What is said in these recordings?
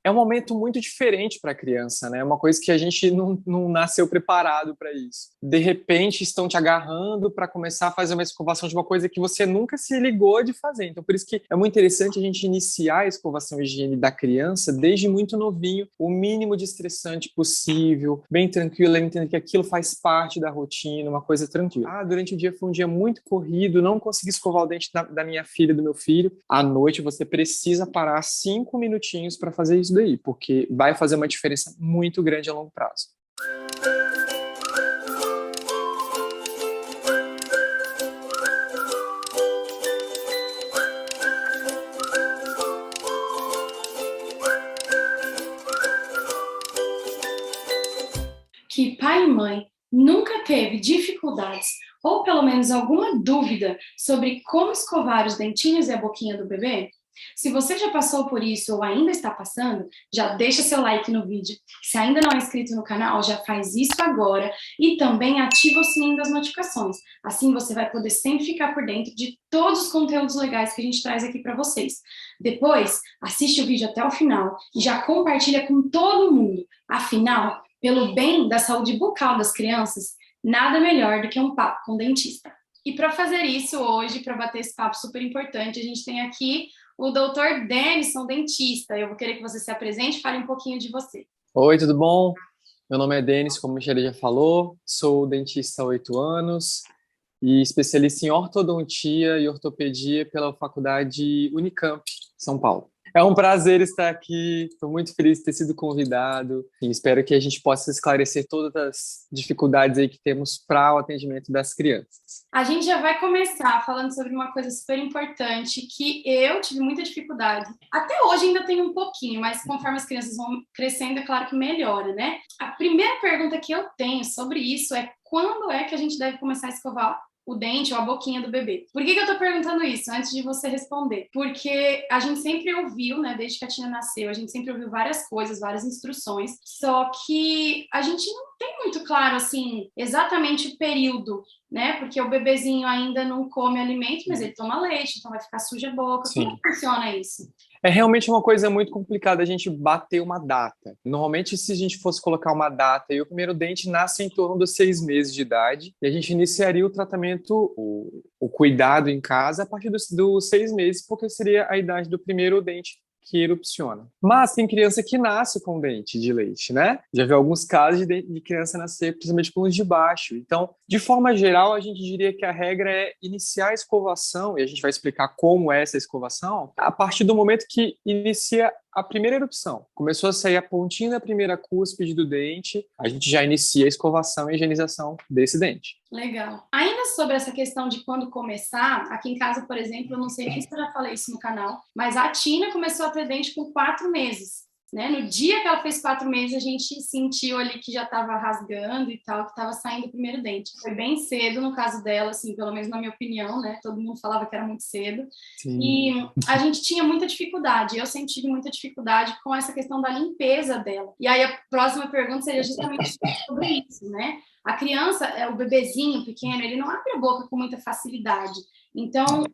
é um momento muito diferente para a criança, né? É uma coisa que a gente não nasceu preparado para isso. De repente, estão te agarrando para começar a fazer uma escovação de uma coisa que você nunca se ligou de fazer. Então, por isso que é muito interessante a gente iniciar a escovação e higiene da criança desde muito novinho, o mínimo de estressante possível, bem tranquilo, ele entender que aquilo faz parte da rotina, uma coisa tranquila. Ah, durante o dia foi um dia muito corrido, não consegui escovar o dente da minha filha, do meu filho. À noite, você precisa parar 5 minutinhos para fazer isso daí, porque vai fazer uma diferença muito grande a longo prazo. Que pai e mãe nunca teve dificuldades ou pelo menos alguma dúvida sobre como escovar os dentinhos e a boquinha do bebê? Se você já passou por isso ou ainda está passando, já deixa seu like no vídeo. Se ainda não é inscrito no canal, já faz isso agora e também ativa o sininho das notificações. Assim você vai poder sempre ficar por dentro de todos os conteúdos legais que a gente traz aqui para vocês. Depois, assiste o vídeo até o final e já compartilha com todo mundo. Afinal, pelo bem da saúde bucal das crianças, nada melhor do que um papo com o dentista. E para fazer isso hoje, para bater esse papo super importante, a gente tem aqui o Dr. Denison, dentista. Eu vou querer que você se apresente e fale um pouquinho de você. Oi, tudo bom? Meu nome é Denis, como a Michelle já falou, sou dentista há 8 anos e especialista em ortodontia e ortopedia pela Faculdade Unicamp, São Paulo. É um prazer estar aqui, estou muito feliz de ter sido convidado e espero que a gente possa esclarecer todas as dificuldades aí que temos para o atendimento das crianças. A gente já vai começar falando sobre uma coisa super importante que eu tive muita dificuldade. Até hoje ainda tenho um pouquinho, mas conforme as crianças vão crescendo, é claro que melhora, né? A primeira pergunta que eu tenho sobre isso é quando é que a gente deve começar a escovar o dente ou a boquinha do bebê. Por que eu tô perguntando isso antes de você responder? Porque a gente sempre ouviu, né, desde que a Tina nasceu, a gente sempre ouviu várias coisas, várias instruções, só que a gente não tem muito claro, assim, exatamente o período, né, porque o bebezinho ainda não come alimento, mas ele toma leite, então vai ficar suja a boca. Como Sim. que funciona isso? É realmente uma coisa muito complicada a gente bater uma data. Normalmente, se a gente fosse colocar uma data, e o primeiro dente nasce em torno dos 6 meses de idade, e a gente iniciaria o tratamento, o cuidado em casa a partir dos 6 meses, porque seria a idade do primeiro dente que erupciona. Mas tem criança que nasce com dente de leite, né? Já vi alguns casos de criança nascer principalmente com os de baixo. Então, de forma geral, a gente diria que a regra é iniciar a escovação, e a gente vai explicar como é essa escovação, a partir do momento que inicia a primeira erupção. Começou a sair a pontinha da primeira cúspide do dente, a gente já inicia a escovação e a higienização desse dente. Legal. Ainda sobre essa questão de quando começar, aqui em casa, por exemplo, eu não sei nem se eu já falei isso no canal, mas a Tina começou a ter dente com 4 meses. Né? No dia que ela fez 4 meses, a gente sentiu ali que já estava rasgando e tal, que estava saindo o primeiro dente. Foi bem cedo no caso dela, assim, pelo menos na minha opinião, né? Todo mundo falava que era muito cedo. Sim. E a gente tinha muita dificuldade, eu sempre tive muita dificuldade com essa questão da limpeza dela. E aí a próxima pergunta seria justamente sobre isso, né? A criança, o bebezinho pequeno, ele não abre a boca com muita facilidade. Então,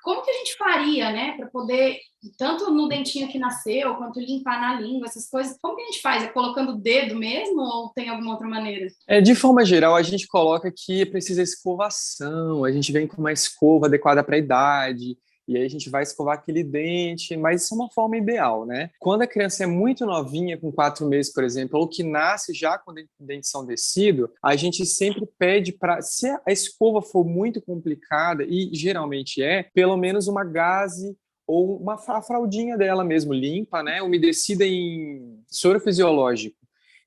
como que a gente faria, né, para poder, tanto no dentinho que nasceu, quanto limpar na língua, essas coisas, como que a gente faz? É colocando o dedo mesmo ou tem alguma outra maneira? De forma geral, a gente coloca que precisa escovação, a gente vem com uma escova adequada para a idade, e aí a gente vai escovar aquele dente, mas isso é uma forma ideal, né? Quando a criança é muito novinha, com 4 meses, por exemplo, ou que nasce já com dentição descido, a gente sempre pede para, se a escova for muito complicada, e geralmente pelo menos uma gaze ou a fraldinha dela mesmo, limpa, né? Umedecida em soro fisiológico.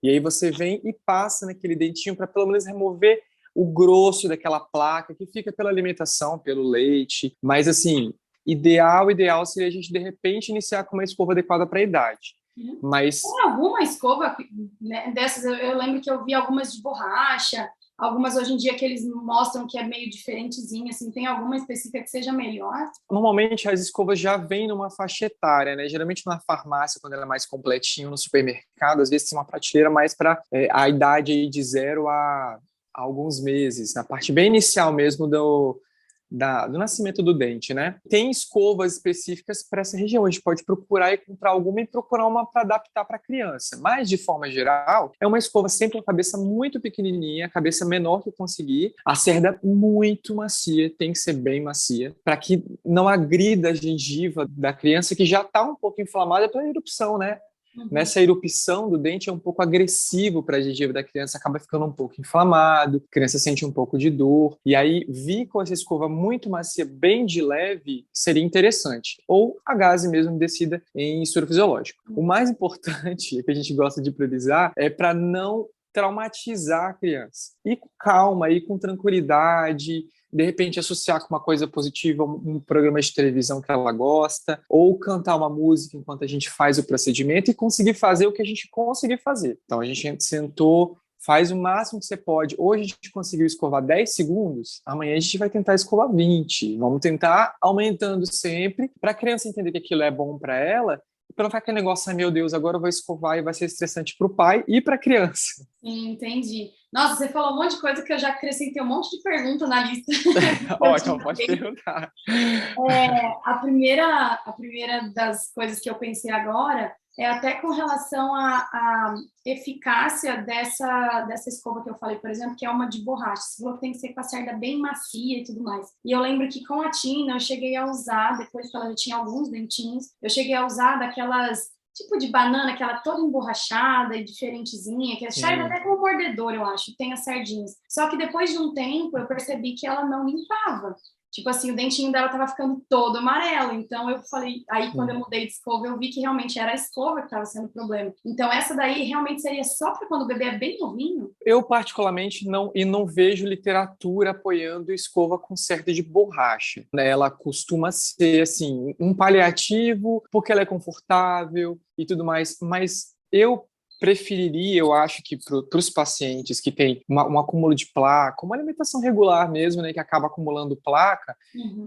E aí você vem e passa naquele dentinho para pelo menos remover o grosso daquela placa que fica pela alimentação, pelo leite. Mas assim, ideal seria a gente de repente iniciar com uma escova adequada para a idade. Mas Tem alguma escova, né, dessas? Eu lembro que eu vi algumas de borracha, algumas hoje em dia que eles mostram que é meio diferentezinha, assim, tem alguma específica que seja melhor? normalmente as escovas já vêm numa faixa etária, né? Geralmente na farmácia, quando ela é mais completinho, no supermercado, às vezes tem uma prateleira mais para a idade aí de 0 a alguns meses, na parte bem inicial mesmo do nascimento do dente, né? Tem escovas específicas para essa região. A gente pode procurar e comprar alguma e procurar uma para adaptar para a criança. Mas, de forma geral, é uma escova sempre com a cabeça muito pequenininha, a cabeça menor que conseguir, a cerda muito macia, tem que ser bem macia, para que não agrida a gengiva da criança que já está um pouco inflamada pela erupção, né? Nessa erupção do dente é um pouco agressivo para a gengiva da criança, acaba ficando um pouco inflamado, a criança sente um pouco de dor, e aí vir com essa escova muito macia, bem de leve, seria interessante. Ou a gaze mesmo descida em estudo fisiológico. O mais importante, que a gente gosta de priorizar, é para não traumatizar a criança. Ir com calma, ir com tranquilidade, de repente associar com uma coisa positiva um programa de televisão que ela gosta, ou cantar uma música enquanto a gente faz o procedimento e conseguir fazer o que a gente conseguir fazer. Então a gente sentou, faz o máximo que você pode. Hoje a gente conseguiu escovar 10 segundos, amanhã a gente vai tentar escovar 20. Vamos tentar aumentando sempre, para a criança entender que aquilo é bom para ela, para não ficar aquele negócio, ai meu Deus, agora eu vou escovar e vai ser estressante para o pai e para a criança. Sim, entendi. Nossa, você falou um monte de coisa que eu já acrescentei um monte de pergunta na lista. Ótimo, pode perguntar. A primeira das coisas que eu pensei agora é até com relação à eficácia dessa escova que eu falei, por exemplo, que é uma de borracha. Você falou que tem que ser com a cerda bem macia e tudo mais. E eu lembro que com a Tina eu cheguei a usar, depois que ela já tinha alguns dentinhos, eu cheguei a usar daquelas tipo de banana, aquela toda emborrachada e diferentezinha, que serve até como mordedor, eu acho, tem as sardinhas. Só que depois de um tempo eu percebi que ela não limpava. Tipo assim, o dentinho dela tava ficando todo amarelo. Então eu falei, aí quando eu mudei de escova, eu vi que realmente era a escova que estava sendo o problema. Então essa daí realmente seria só para quando o bebê é bem novinho? Eu particularmente não vejo literatura apoiando escova com cerda de borracha, né? Ela costuma ser assim um paliativo porque ela é confortável e tudo mais, mas eu preferiria, eu acho que para os pacientes que têm um acúmulo de placa, uma alimentação regular mesmo, né, que acaba acumulando placa,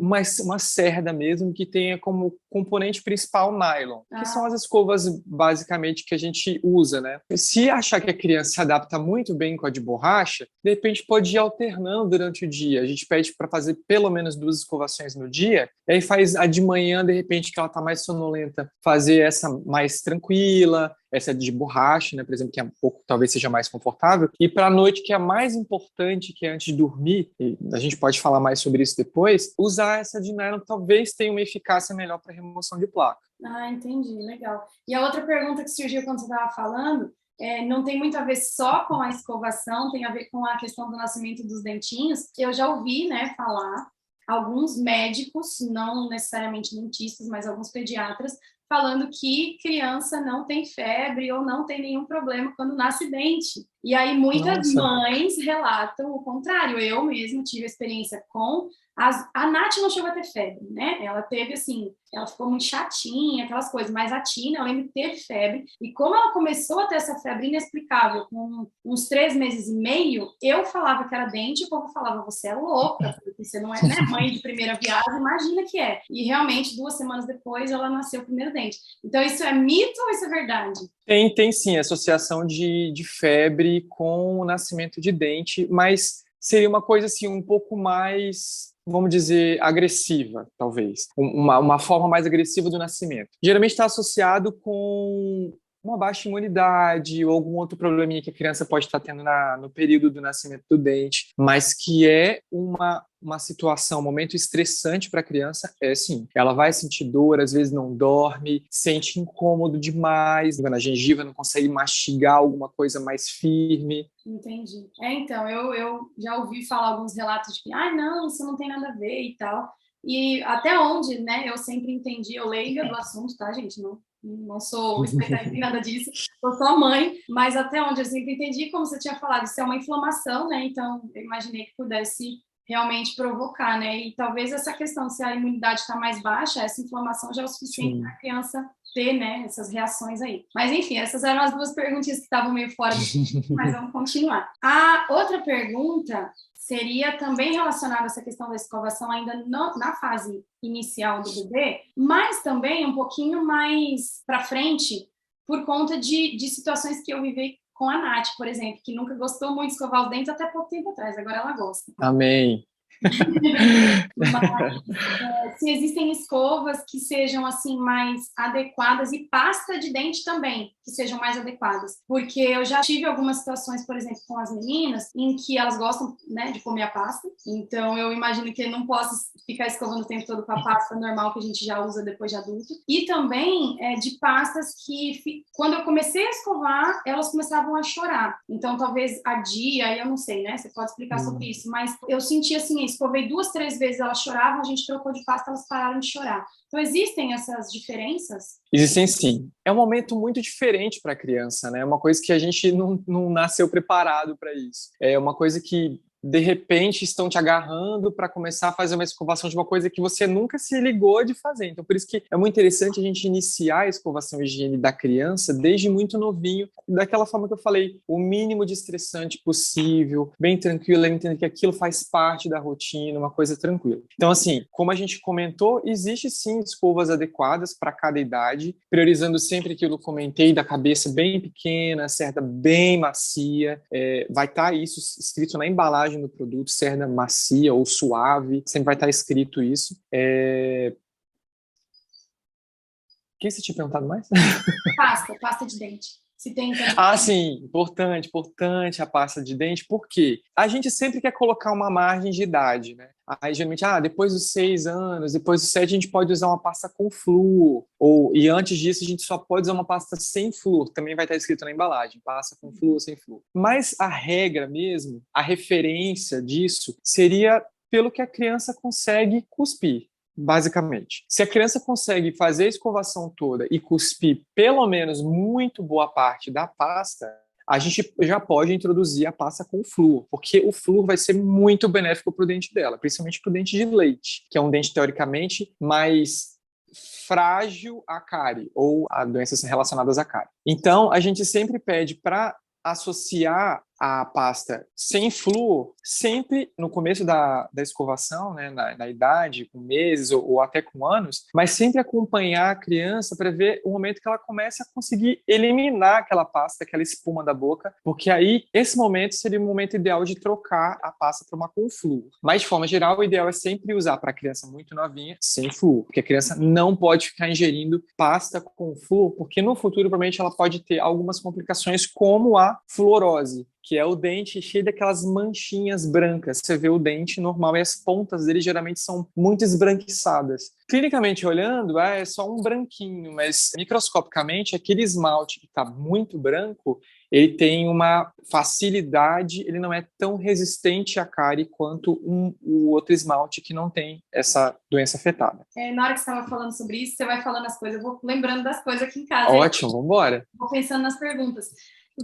uma cerda mesmo que tenha como componente principal nylon, que são as escovas basicamente que a gente usa, né? Se achar que a criança se adapta muito bem com a de borracha, de repente pode ir alternando durante o dia. A gente pede para fazer pelo menos 2 escovações no dia, e aí faz a de manhã, de repente, que ela está mais sonolenta, fazer essa mais tranquila, essa de borracha, né, por exemplo, que é um pouco, talvez seja mais confortável, e para a noite, que é a mais importante, que é antes de dormir, e a gente pode falar mais sobre isso depois, usar essa de nylon talvez tenha uma eficácia melhor para remoção de placa. Ah, entendi, legal. E a outra pergunta que surgiu quando você estava falando, não tem muito a ver só com a escovação, tem a ver com a questão do nascimento dos dentinhos. Eu já ouvi, né, falar alguns médicos, não necessariamente dentistas, mas alguns pediatras, falando que criança não tem febre ou não tem nenhum problema quando nasce dente. E aí muitas mães relatam o contrário. Eu mesma tive experiência com a Nath não chegou a ter febre, né? Ela teve, assim, ela ficou muito chatinha, aquelas coisas, mas a Tina, eu lembro que teve febre, e como ela começou a ter essa febre inexplicável, com uns 3 meses e meio, eu falava que era dente, e o povo falava, você é louca, porque você não é, né, mãe de primeira viagem, imagina que é. E realmente, 2 semanas depois, ela nasceu o primeiro dente. Então, isso é mito ou isso é verdade? Tem sim, associação de febre com o nascimento de dente, mas seria uma coisa assim um pouco mais, vamos dizer, agressiva, talvez. Uma forma mais agressiva do nascimento. Geralmente está associado com uma baixa imunidade ou algum outro probleminha que a criança pode estar tendo no período do nascimento do dente, mas que é uma situação, um momento estressante para a criança, sim. Ela vai sentir dor, às vezes não dorme, sente incômodo demais, na gengiva não consegue mastigar alguma coisa mais firme. Entendi. Então, eu já ouvi falar alguns relatos de que, não, isso não tem nada a ver e tal. E até onde, né, eu sempre entendi, eu leiga do assunto, tá, gente? Não sou especialista em nada disso, sou só mãe, mas até onde eu sempre entendi, como você tinha falado, isso é uma inflamação, né? Então, eu imaginei que pudesse realmente provocar, né? E talvez essa questão, se a imunidade está mais baixa, essa inflamação já é o suficiente para a criança ter, né, essas reações aí. Mas, enfim, essas eram as 2 perguntinhas que estavam meio fora do tempo, mas vamos continuar. A outra pergunta seria também relacionada a essa questão da escovação ainda na fase inicial do bebê, mas também um pouquinho mais para frente, por conta de situações que eu vivi com a Nath, por exemplo, que nunca gostou muito de escovar os dentes até pouco tempo atrás, agora ela gosta. Amém. Mas, se existem escovas que sejam assim mais adequadas e pasta de dente também que sejam mais adequadas, porque eu já tive algumas situações, por exemplo, com as meninas, em que elas gostam, né, de comer a pasta, então eu imagino que eu não posso ficar escovando o tempo todo com a pasta normal que a gente já usa depois de adulto, e também de pastas que, quando eu comecei a escovar, elas começavam a chorar, então talvez a dia, eu não sei, né, você pode explicar sobre isso, mas eu senti assim, escovei 2, 3 vezes, elas choravam, a gente trocou de pasta, elas pararam de chorar. Então, existem essas diferenças? Existem sim. É um momento muito diferente para a criança, né? É uma coisa que a gente não nasceu preparado para isso. É uma coisa que, de repente, estão te agarrando para começar a fazer uma escovação de uma coisa que você nunca se ligou de fazer. Então, por isso que é muito interessante a gente iniciar a escovação e higiene da criança desde muito novinho, daquela forma que eu falei, o mínimo de estressante possível, bem tranquilo, entender que aquilo faz parte da rotina, uma coisa tranquila. Então, assim, como a gente comentou, existe sim escovas adequadas para cada idade, priorizando sempre aquilo que eu comentei, da cabeça bem pequena, cerda bem macia, vai estar isso escrito na embalagem do produto, cerda macia ou suave, sempre vai estar escrito isso. O que você tinha perguntado mais? Pasta de dente. Se tem também. Ah, sim, importante a pasta de dente, porque a gente sempre quer colocar uma margem de idade, né? Aí, geralmente, depois dos 6 anos, depois dos 7, a gente pode usar uma pasta com flúor, e antes disso, a gente só pode usar uma pasta sem flúor, também vai estar escrito na embalagem, pasta com flúor, sem flúor. Mas a regra mesmo, a referência disso, seria pelo que a criança consegue cuspir. Basicamente. Se a criança consegue fazer a escovação toda e cuspir pelo menos muito boa parte da pasta, a gente já pode introduzir a pasta com flúor, porque o flúor vai ser muito benéfico para o dente dela, principalmente para o dente de leite, que é um dente teoricamente mais frágil à cárie ou a doenças relacionadas à cárie. Então, a gente sempre pede para associar a pasta sem flúor sempre no começo da escovação, né, na idade, com meses ou até com anos, mas sempre acompanhar a criança para ver o momento que ela começa a conseguir eliminar aquela pasta, aquela espuma da boca, porque aí esse momento seria o momento ideal de trocar a pasta para uma com flúor. Mas de forma geral, o ideal é sempre usar para a criança muito novinha sem flúor, porque a criança não pode ficar ingerindo pasta com flúor, porque no futuro provavelmente ela pode ter algumas complicações como a fluorose, que é o dente cheio daquelas manchinhas brancas. Você vê o dente normal e as pontas dele geralmente são muito esbranquiçadas. Clinicamente olhando, é só um branquinho, mas microscopicamente, aquele esmalte que está muito branco, ele tem uma facilidade, ele não é tão resistente à cárie quanto o outro esmalte que não tem essa doença afetada. Na hora que você estava falando sobre isso, você vai falando as coisas, eu vou lembrando das coisas aqui em casa. Ótimo, vamos embora. Vou pensando nas perguntas.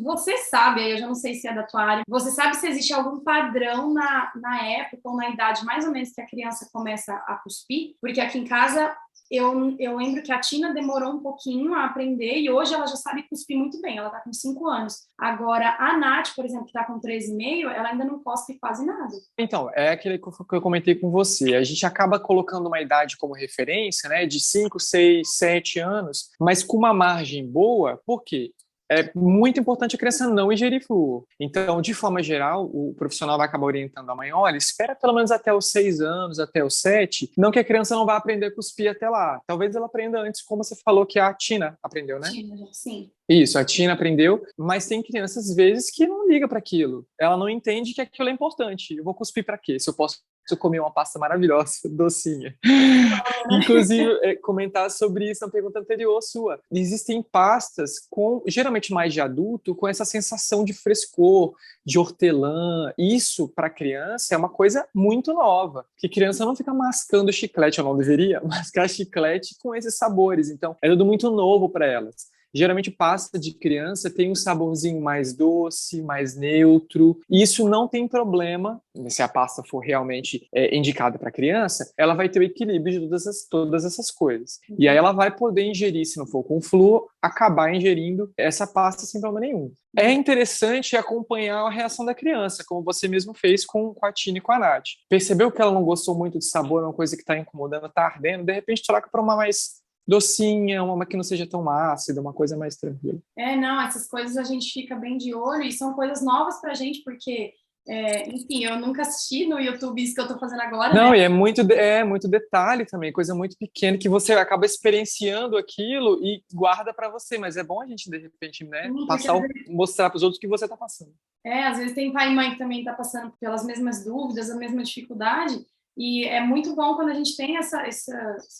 Você sabe, aí eu já não sei se é da tua área, você sabe se existe algum padrão na época ou na idade mais ou menos que a criança começa a cuspir? Porque aqui em casa eu lembro que a Tina demorou um pouquinho a aprender e hoje ela já sabe cuspir muito bem, ela tá com 5 anos. Agora, a Nath, por exemplo, que tá com 3,5, ela ainda não cospe quase nada. Então, é aquele que eu comentei com você. A gente acaba colocando uma idade como referência, né, de 5, 6, 7 anos, mas com uma margem boa, por quê? É muito importante a criança não ingerir flúor. Então, de forma geral, o profissional vai acabar orientando a mãe, olha, espera pelo menos até os 6 anos, até os 7, não que a criança não vá aprender a cuspir até lá. Talvez ela aprenda antes, como você falou que a Tina aprendeu, né? Tina, sim. Isso, a Tina aprendeu, mas tem crianças, às vezes, que não liga para aquilo. Ela não entende que aquilo é importante. Eu vou cuspir para quê? Se eu posso comer uma pasta maravilhosa, docinha. Inclusive, comentar sobre isso na pergunta anterior sua. Existem pastas com, geralmente mais de adulto, com essa sensação de frescor, de hortelã. Isso, para criança, é uma coisa muito nova. Porque criança não fica mascando chiclete, eu não deveria mascar chiclete com esses sabores. Então, é tudo muito novo para elas. Geralmente, pasta de criança tem um saborzinho mais doce, mais neutro. E isso não tem problema, se a pasta for realmente indicada para criança, ela vai ter o equilíbrio de todas essas coisas. E aí ela vai poder ingerir, se não for com flúor, acabar ingerindo essa pasta sem problema nenhum. É interessante acompanhar a reação da criança, como você mesmo fez com a Tina e com a Nath. Percebeu que ela não gostou muito de sabor, uma coisa que está incomodando, está ardendo, de repente troca para uma mais docinha, uma que não seja tão ácida, uma coisa mais tranquila. Não, essas coisas a gente fica bem de olho e são coisas novas pra gente, porque Enfim, eu nunca assisti no YouTube isso que eu tô fazendo agora, Não, né? e é muito detalhe também, coisa muito pequena que você acaba experienciando aquilo e guarda para você, mas é bom a gente de repente, né, Porque mostrar para os outros o que você está passando. às vezes tem pai e mãe que também tá passando pelas mesmas dúvidas, a mesma dificuldade, e é muito bom quando a gente tem esse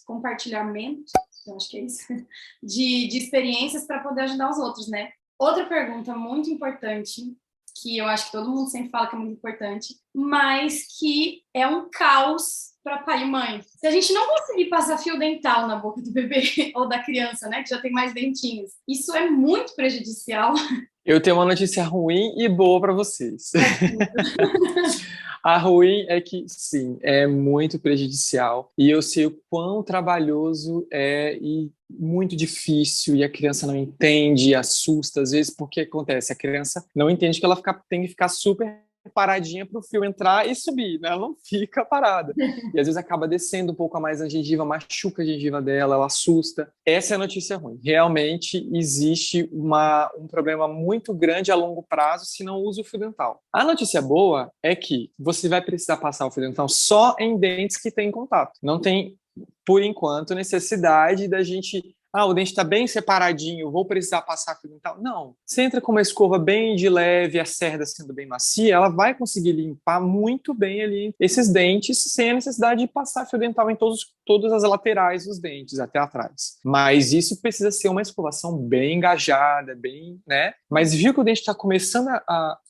compartilhamento, eu acho que é isso, de experiências para poder ajudar os outros, né? Outra pergunta muito importante, que eu acho que todo mundo sempre fala que é muito importante, mas que é um caos para pai e mãe. Se a gente não conseguir passar fio dental na boca do bebê ou da criança, né, que já tem mais dentinhos, isso é muito prejudicial. Eu tenho uma notícia ruim e boa para vocês. A ruim é que, sim, é muito prejudicial e eu sei o quão trabalhoso é e muito difícil e a criança não entende, assusta às vezes, porque acontece, a criança não entende que ela tem que ficar super paradinha para o fio entrar e subir, né? Ela não fica parada. E às vezes acaba descendo um pouco a mais a gengiva, machuca a gengiva dela, ela assusta. Essa é a notícia ruim. Realmente existe um problema muito grande a longo prazo se não usa o fio dental. A notícia boa é que você vai precisar passar o fio dental só em dentes que têm contato. Não tem, por enquanto, necessidade da gente o dente está bem separadinho, vou precisar passar fio dental. Não. Você entra com uma escova bem de leve, a cerda sendo bem macia, ela vai conseguir limpar muito bem ali esses dentes sem a necessidade de passar fio dental em todas as laterais dos dentes, até atrás. Mas isso precisa ser uma escovação bem engajada, bem, né? Mas viu que o dente está começando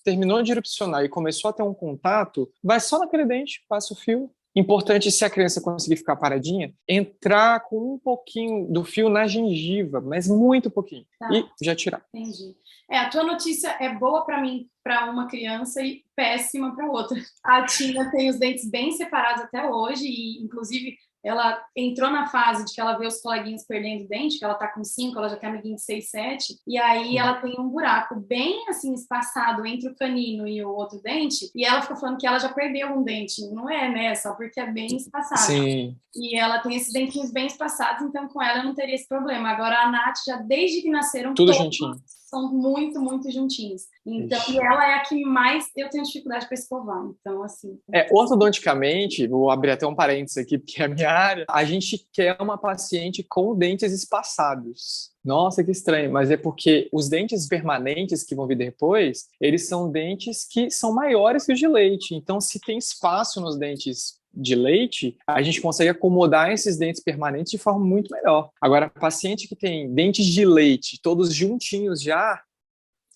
terminou de erupcionar e começou a ter um contato, vai só naquele dente, passa o fio. Importante, se a criança conseguir ficar paradinha, entrar com um pouquinho do fio na gengiva, mas muito pouquinho, e já tirar. Entendi. A tua notícia é boa para mim, para uma criança, e péssima para outra. A Tina tem os dentes bem separados até hoje, e inclusive ela entrou na fase de que ela vê os coleguinhas perdendo dente, que ela tá com 5, ela já tem amiguinho de 6, 7, e aí ela tem um buraco bem assim espaçado entre o canino e o outro dente, e ela fica falando que ela já perdeu um dente. Não é, né? Só porque é bem espaçado. Sim. E ela tem esses dentinhos bem espaçados, então com ela eu não teria esse problema. Agora a Nath, já desde que nasceram, Tudo todos juntinho. são muito, muito juntinhos. Então, e ela é a que mais eu tenho dificuldade para escovar. Então, assim. Ortodonticamente, vou abrir até um parênteses aqui, porque é a minha área, a gente quer uma paciente com dentes espaçados. Nossa, que estranho, mas é porque os dentes permanentes que vão vir depois, eles são dentes que são maiores que os de leite. Então, se tem espaço nos dentes de leite, a gente consegue acomodar esses dentes permanentes de forma muito melhor. Agora, paciente que tem dentes de leite, todos juntinhos já,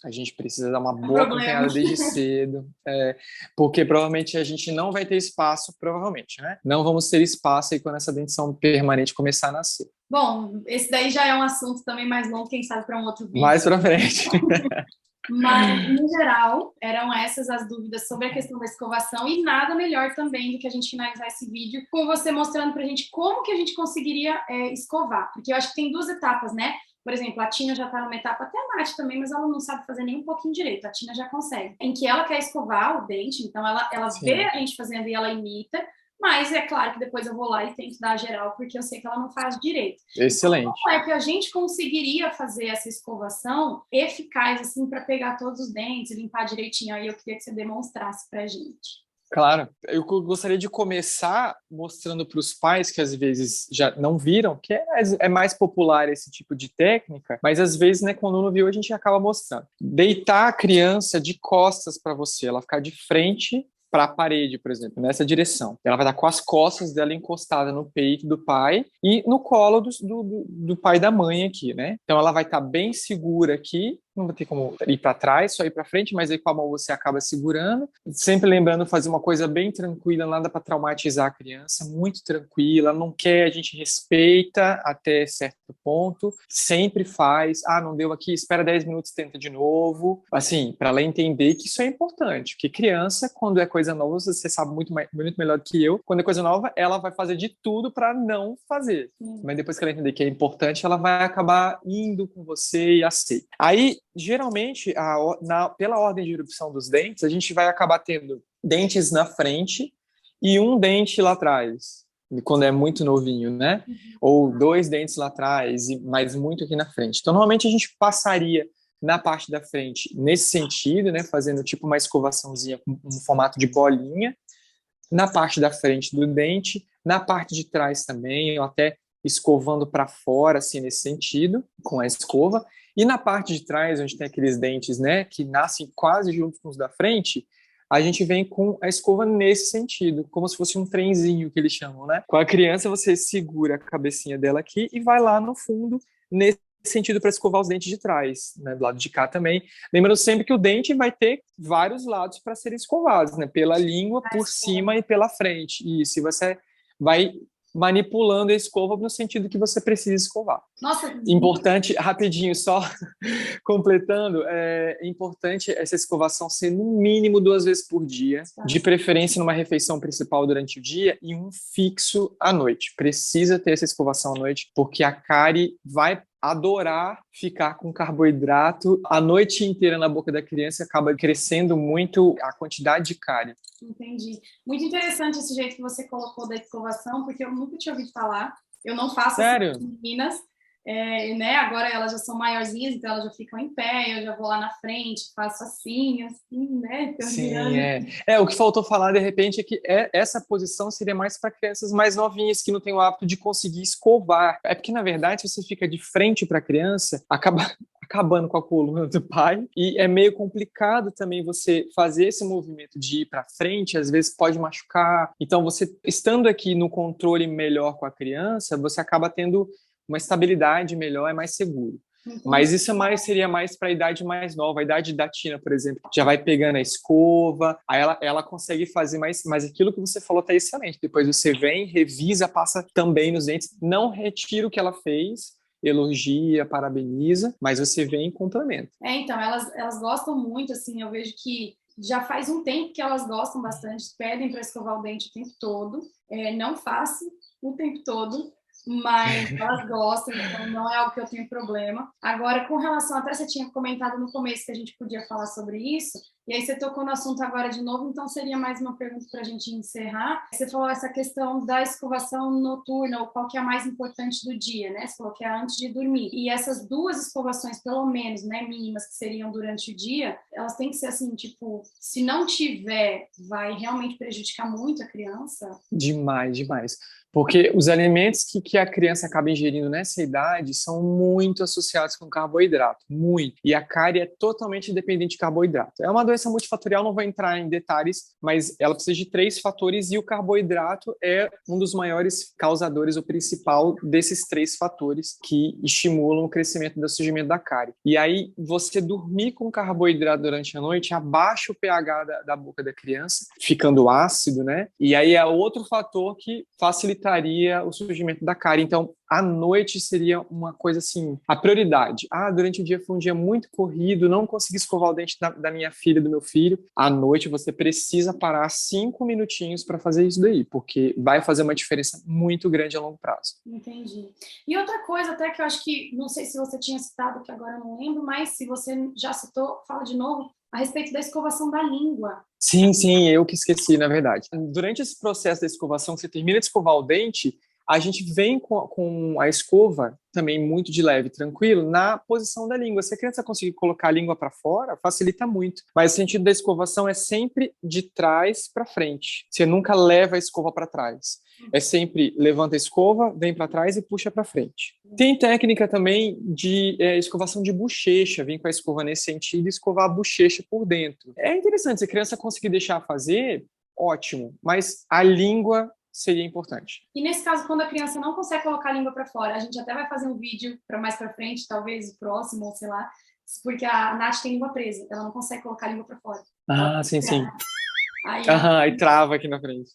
a gente precisa dar uma boa acompanhada desde cedo, porque provavelmente a gente não vai ter espaço, provavelmente, né? Não vamos ter espaço aí quando essa dentição permanente começar a nascer. Bom, esse daí já é um assunto também mais longo, quem sabe para um outro vídeo. Mais para frente. Mas, em geral, eram essas as dúvidas sobre a questão da escovação, e nada melhor também do que a gente finalizar esse vídeo com você mostrando pra gente como que a gente conseguiria escovar. Porque eu acho que tem duas etapas, né? Por exemplo, a Tina já tá numa etapa, até a Nath também, mas ela não sabe fazer nem um pouquinho direito. A Tina já consegue. Em que ela quer escovar o dente, então ela vê a gente fazendo e ela imita, mas é claro que depois eu vou lá e tento dar a geral, porque eu sei que ela não faz direito. Excelente. Como é que a gente conseguiria fazer essa escovação eficaz, assim, para pegar todos os dentes e limpar direitinho? Aí eu queria que você demonstrasse pra gente. Claro, eu gostaria de começar mostrando para os pais que às vezes já não viram, que é mais popular esse tipo de técnica, mas às vezes, né, quando não viu, a gente acaba mostrando. Deitar a criança de costas para você, ela ficar de frente para a parede, por exemplo, nessa direção. Ela vai estar com as costas dela encostada no peito do pai e no colo do pai e da mãe aqui, né? Então ela vai estar bem segura aqui, não vai ter como ir para trás, só ir para frente, mas aí com a mão você acaba segurando. Sempre lembrando fazer uma coisa bem tranquila, nada para traumatizar a criança, muito tranquila, não quer, a gente respeita até certo ponto, sempre faz, não deu aqui, espera 10 minutos, tenta de novo, assim, para ela entender que isso é importante, porque criança, quando é coisa nova, você sabe muito melhor do que eu, quando é coisa nova, ela vai fazer de tudo para não fazer, mas depois que ela entender que é importante, ela vai acabar indo com você e aceita. Aí, geralmente, pela ordem de erupção dos dentes, a gente vai acabar tendo dentes na frente e um dente lá atrás, quando é muito novinho, né? Ou 2 dentes lá atrás, mas muito aqui na frente. Então, normalmente, a gente passaria na parte da frente, nesse sentido, né, fazendo tipo uma escovaçãozinha com um formato de bolinha, na parte da frente do dente, na parte de trás também, ou até escovando para fora, assim, nesse sentido, com a escova. E na parte de trás, onde tem aqueles dentes, né, que nascem quase junto com os da frente, a gente vem com a escova nesse sentido, como se fosse um trenzinho que eles chamam, né? Com a criança, você segura a cabecinha dela aqui e vai lá no fundo, nesse sentido, para escovar os dentes de trás, né? Do lado de cá também. Lembrando sempre que o dente vai ter vários lados para serem escovados, né? Pela língua, por cima e pela frente. E se você vai manipulando a escova no sentido que você precisa escovar. Nossa, importante, rapidinho, só completando, é importante essa escovação ser no mínimo 2 vezes por dia, de preferência numa refeição principal durante o dia e um fixo à noite. Precisa ter essa escovação à noite, porque a cárie vai adorar ficar com carboidrato a noite inteira na boca da criança, acaba crescendo muito a quantidade de cárie. Entendi. Muito interessante esse jeito que você colocou da escovação, porque eu nunca tinha ouvido falar. Eu não faço Sério? assim com meninas, né? Agora elas já são maiorzinhas, então elas já ficam em pé, eu já vou lá na frente, faço assim, né? Sim, o que faltou falar, de repente, é que essa posição seria mais para crianças mais novinhas, que não têm o hábito de conseguir escovar. É porque, na verdade, se você fica de frente para a criança, acaba acabando com a coluna do pai, e é meio complicado também você fazer esse movimento de ir para frente, às vezes pode machucar. Então, você estando aqui no controle melhor com a criança, você acaba tendo uma estabilidade melhor, é mais seguro. Mas isso seria mais para a idade mais nova. A idade da Tina, por exemplo, já vai pegando a escova, aí ela consegue fazer mais. Mas aquilo que você falou está excelente. Depois você vem, revisa, passa também nos dentes. Não retira o que ela fez, elogia, parabeniza, mas você vem e complementa. Então, elas gostam muito, assim, eu vejo que já faz um tempo que elas gostam bastante, pedem para escovar o dente o tempo todo. Não faço o tempo todo, mas elas gostam, então não é algo que eu tenho problema. Agora, com relação, até você tinha comentado no começo que a gente podia falar sobre isso, e aí você tocou no assunto agora de novo, então seria mais uma pergunta para a gente encerrar. Você falou essa questão da escovação noturna, ou qual que é a mais importante do dia, né? Você falou que é antes de dormir. E essas 2 escovações, pelo menos, né, mínimas, que seriam durante o dia, elas têm que ser assim, tipo, se não tiver, vai realmente prejudicar muito a criança? Demais, demais. Porque os alimentos que a criança acaba ingerindo nessa idade são muito associados com carboidrato, muito. E a cárie é totalmente dependente de carboidrato. É uma doença multifatorial, não vou entrar em detalhes, mas ela precisa de 3 fatores e o carboidrato é um dos maiores causadores, o principal desses 3 fatores que estimulam o crescimento e o surgimento da cárie. E aí, você dormir com carboidrato durante a noite abaixa o pH da boca da criança, ficando ácido, né? E aí é outro fator que facilitaria o surgimento da cárie. Então, à noite seria uma coisa assim, a prioridade. Durante o dia foi um dia muito corrido, não consegui escovar o dente da minha filha, do meu filho. À noite você precisa parar 5 minutinhos para fazer isso daí, porque vai fazer uma diferença muito grande a longo prazo. Entendi. E outra coisa até que eu acho que, não sei se você tinha citado, que agora eu não lembro, mas se você já citou, fala de novo, a respeito da escovação da língua. Sim, eu que esqueci, na verdade. Durante esse processo da escovação, você termina de escovar o dente, a gente vem com a escova também muito de leve, tranquilo, na posição da língua. Se a criança conseguir colocar a língua para fora, facilita muito. Mas o sentido da escovação é sempre de trás para frente. Você nunca leva a escova para trás. É sempre levanta a escova, vem para trás e puxa para frente. Tem técnica também de escovação de bochecha, vem com a escova nesse sentido e escovar a bochecha por dentro. É interessante, se a criança conseguir deixar fazer, ótimo, mas a língua seria importante. E nesse caso, quando a criança não consegue colocar a língua para fora, a gente até vai fazer um vídeo para mais para frente, talvez o próximo, ou sei lá, porque a Nath tem língua presa, ela não consegue colocar a língua para fora. Sim. Aí trava aqui na frente.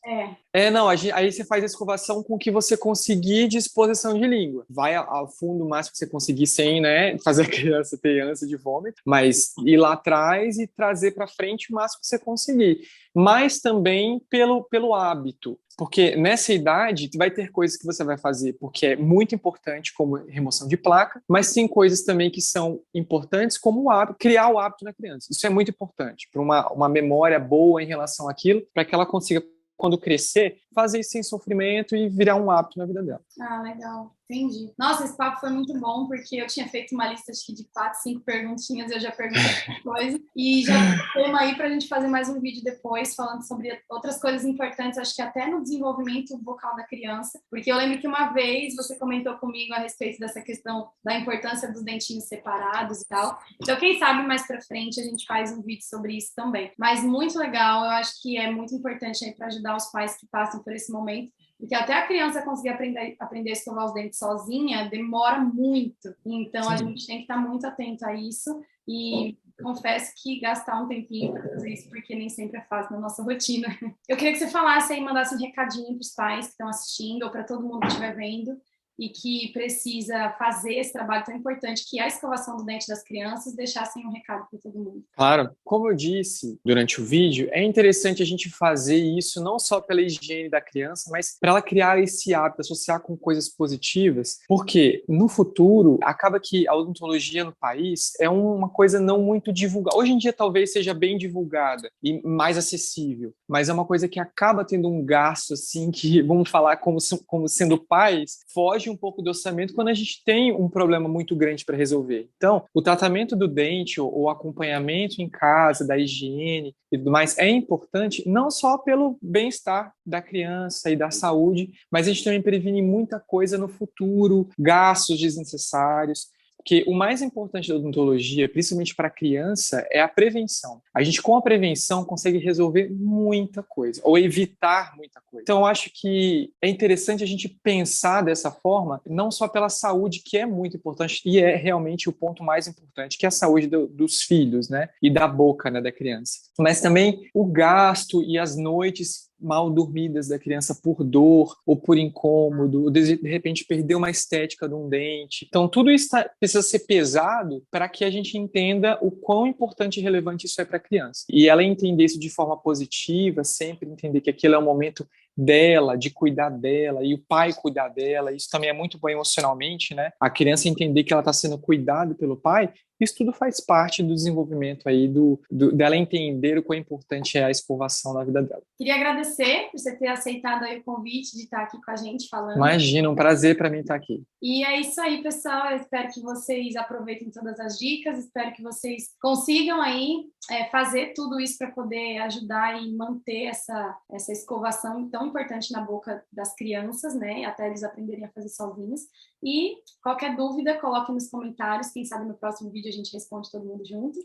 Não, aí você faz a escovação com o que você conseguir de exposição de língua. Vai ao fundo o máximo que você conseguir sem, né, fazer a criança ter ânsia de vômito, mas ir lá atrás e trazer para frente o máximo que você conseguir. Mas também pelo hábito. Porque nessa idade vai ter coisas que você vai fazer porque é muito importante, como remoção de placa, mas tem coisas também que são importantes, como o hábito, criar o hábito na criança. Isso é muito importante para uma memória boa em relação àquilo, para que ela consiga, quando crescer, fazer isso sem sofrimento e virar um hábito na vida dela. Legal. Entendi. Nossa, esse papo foi muito bom, porque eu tinha feito uma lista acho que de 4, 5 perguntinhas, eu já perguntei muita coisa, e já tem tema aí para a gente fazer mais um vídeo depois, falando sobre outras coisas importantes, acho que até no desenvolvimento vocal da criança, porque eu lembro que uma vez você comentou comigo a respeito dessa questão da importância dos dentinhos separados e tal, então quem sabe mais para frente a gente faz um vídeo sobre isso também. Mas muito legal, eu acho que é muito importante aí para ajudar os pais que passam por esse momento, porque até a criança conseguir aprender a escovar os dentes sozinha demora muito. Então, a gente tem que estar muito atento a isso. E confesso que gastar um tempinho para fazer isso, porque nem sempre é fácil na nossa rotina. Eu queria que você falasse aí, mandasse um recadinho para os pais que estão assistindo, ou para todo mundo que estiver vendo, e que precisa fazer esse trabalho tão importante, que é a escovação do dente das crianças, deixassem um recado para todo mundo. Claro, como eu disse durante o vídeo, é interessante a gente fazer isso não só pela higiene da criança, mas para ela criar esse hábito, associar com coisas positivas, porque no futuro acaba que a odontologia no país é uma coisa não muito divulgada. Hoje em dia talvez seja bem divulgada e mais acessível, mas é uma coisa que acaba tendo um gasto assim que, vamos falar como sendo pais, foge um pouco do orçamento quando a gente tem um problema muito grande para resolver. Então, o tratamento do dente ou o acompanhamento em casa, da higiene e tudo mais, é importante não só pelo bem-estar da criança e da saúde, mas a gente também previne muita coisa no futuro, gastos desnecessários. Porque o mais importante da odontologia, principalmente para a criança, é a prevenção. A gente, com a prevenção, consegue resolver muita coisa, ou evitar muita coisa. Então, eu acho que é interessante a gente pensar dessa forma, não só pela saúde, que é muito importante, e é realmente o ponto mais importante, que é a saúde dos filhos, né? E da boca, né, da criança. Mas também o gasto e as noites mal dormidas da criança por dor ou por incômodo, ou de repente perder uma estética de um dente. Então, tudo isso precisa ser pesado para que a gente entenda o quão importante e relevante isso é para a criança. E ela entender isso de forma positiva, sempre entender que aquilo é um momento dela, de cuidar dela, e o pai cuidar dela. Isso também é muito bom emocionalmente, né? A criança entender que ela está sendo cuidada pelo pai. Isso tudo faz parte do desenvolvimento aí dela entender o quão importante é a escovação na vida dela. Queria agradecer por você ter aceitado aí o convite de estar aqui com a gente falando. Imagina, um prazer para mim estar aqui. E é isso aí, pessoal. Eu espero que vocês aproveitem todas as dicas, espero que vocês consigam aí fazer tudo isso para poder ajudar e manter essa escovação tão importante na boca das crianças, né? Até eles aprenderem a fazer sozinhos. E qualquer dúvida, coloque nos comentários. Quem sabe no próximo vídeo a gente responde todo mundo junto.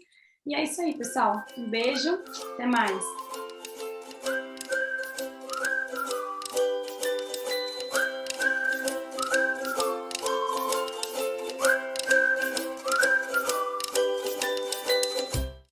E é isso aí, pessoal. Um beijo, até mais.